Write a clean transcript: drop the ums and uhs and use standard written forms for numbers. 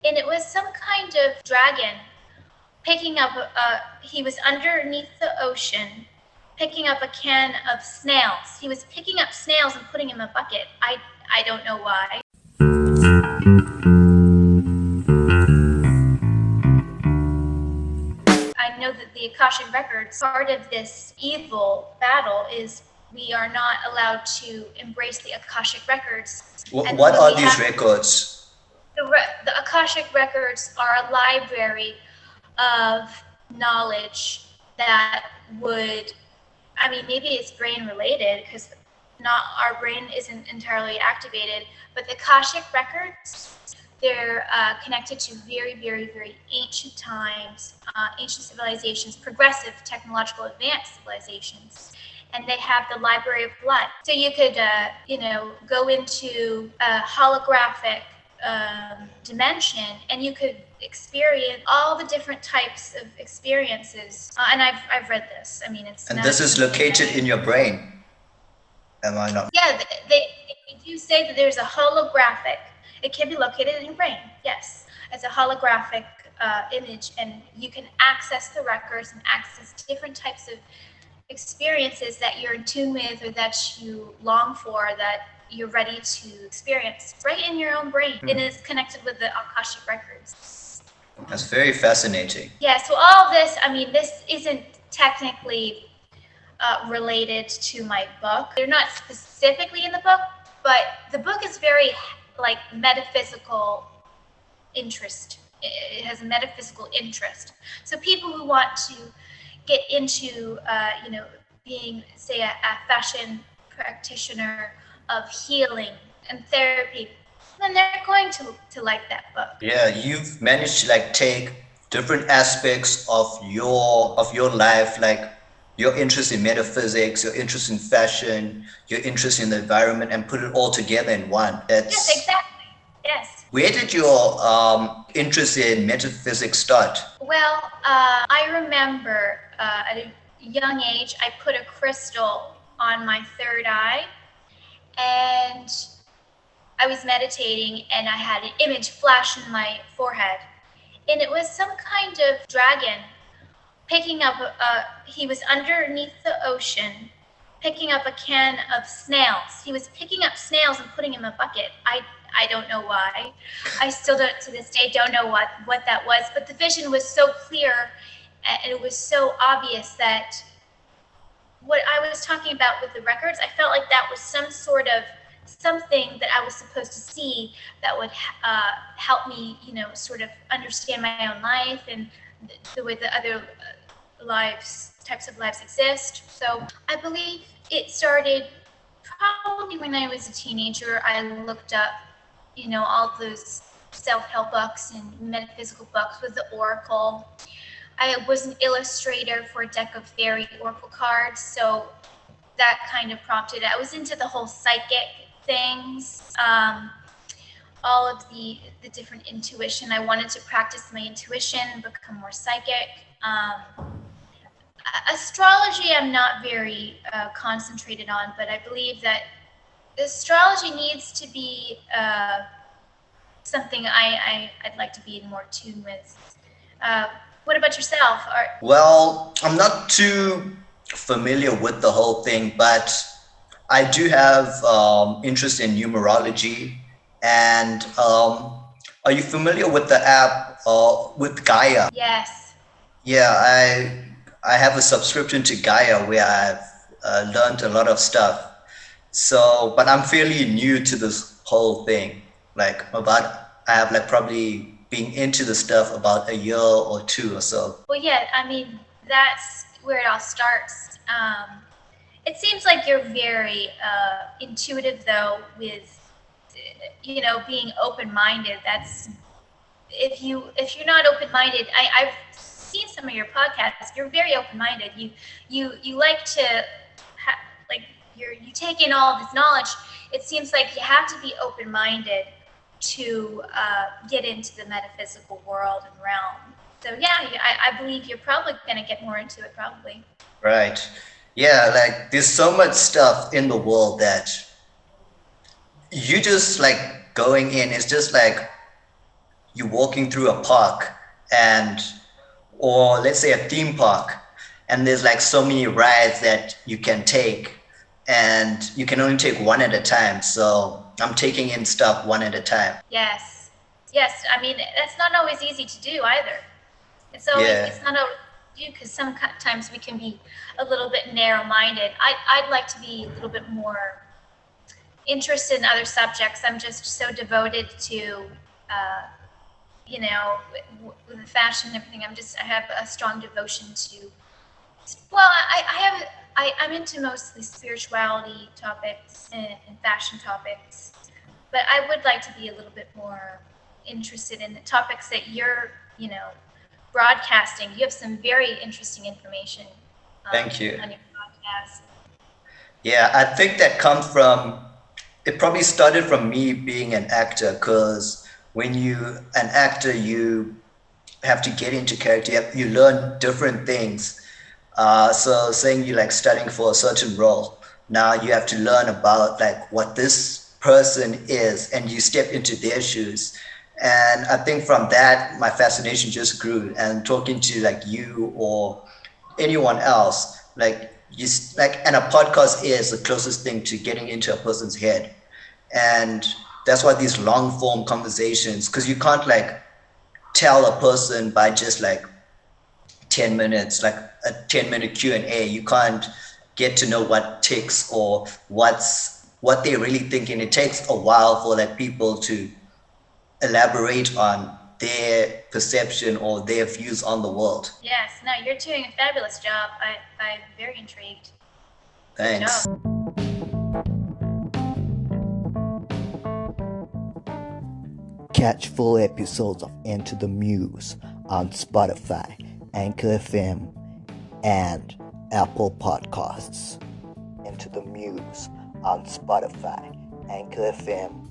and it was some kind of dragon picking up he was underneath the ocean picking up a can of snails. He was picking up snails and putting them in a bucket. I don't know why. I know that the Akashic records, part of this evil battle is we are not allowed to embrace the Akashic records. What are these records? The Akashic records are a library of knowledge that would, I mean, maybe it's brain related because not our brain isn't entirely activated, but the Akashic records, they're connected to very, very, very ancient times, ancient civilizations, progressive, technological, advanced civilizations. And they have the Library of Blood. So you could, go into a holographic dimension and you could experience all the different types of experiences. And I've read this. I mean, it's and this is located in your brain. Am I not? Yeah, they do say that there's a holographic. It can be located in your brain, yes, as a holographic image, and you can access the records and access different types of experiences that you're in tune with or that you long for, that you're ready to experience right in your own brain. And it's connected with the Akashic records. That's very fascinating. Yeah, so all of this, I mean, this isn't technically related to my book. They're not specifically in the book, but the book is very like metaphysical interest. It has a metaphysical interest. So people who want to get into, being, say, a fashion practitioner of healing and therapy, then they're going to like that book. Yeah, you've managed to like take different aspects of your life, like your interest in metaphysics, your interest in fashion, your interest in the environment, and put it all together in one. Yes, exactly. Yes. Where did your interest in metaphysics start? Well, I remember at a young age, I put a crystal on my third eye, and I was meditating, and I had an image flash in my forehead, and it was some kind of dragon picking up he was underneath the ocean picking up a can of snails. He was picking up snails and putting them in a bucket. I don't know why. I still don't, to this day, don't know what that was, but the vision was so clear and it was so obvious that what I was talking about with the records, I felt like that was some sort of something that I was supposed to see that would help me, sort of understand my own life and the way the other types of lives exist. So I believe it started probably when I was a teenager. I looked up, all those self-help books and metaphysical books with the Oracle. I was an illustrator for a deck of fairy Oracle cards, so that kind of prompted it. I was into the whole psychic things, all of the different intuition. I wanted to practice my intuition and become more psychic. Astrology I'm not very concentrated on, but I believe that astrology needs to be something I'd like to be in more tune with. What about yourself? Well, I'm not too familiar with the whole thing, but I do have interest in numerology. And are you familiar with the app with Gaia? Yes. Yeah, I have a subscription to Gaia where I've learned a lot of stuff. So, but I'm fairly new to this whole thing. I have probably been into the stuff about a year or two or so. Well, yeah, I mean, that's where it all starts. It seems like you're very intuitive, though, with being open-minded. That's if you're not open-minded. I've seen some of your podcasts. You're very open-minded. You like to you take in all this knowledge. It seems like you have to be open-minded to get into the metaphysical world and realm. So yeah, I believe you're probably going to get more into it, probably. Right. Yeah, there's so much stuff in the world that you just going in. It's just you're walking through a park and, or let's say a theme park, and there's like so many rides that you can take, and you can only take one at a time. So I'm taking in stuff one at a time. Yes. Yes. I mean, that's not always easy to do either. It's Yeah. not always easy because sometimes we can be a little bit narrow-minded. I'd like to be a little bit more interested in other subjects. I'm just so devoted to, you know, with the fashion and everything. I have a strong devotion to, well, I'm into mostly spirituality topics and fashion topics, but I would like to be a little bit more interested in the topics that you're, broadcasting. You have some very interesting information Thank you. on your podcast. Yeah, I think that comes from, it probably started from me being an actor, because when an actor, you have to get into character. You learn different things. So saying you like studying for a certain role, now you have to learn about like what this person is, and you step into their shoes. And I think from that, my fascination just grew. And talking to like you or anyone else, and a podcast is the closest thing to getting into a person's head. And that's why these long form conversations, because you can't like tell a person by just like 10 minutes, like a 10-minute Q&A. You can't get to know what ticks or what they're really thinking. It takes a while for like people to elaborate on their perception or their views on the world. Yes, no, you're doing a fabulous job. I'm very intrigued. Thanks. Catch full episodes of Into the Muse on Spotify, Anchor FM, and Apple Podcasts. Into the Muse on Spotify, Anchor FM,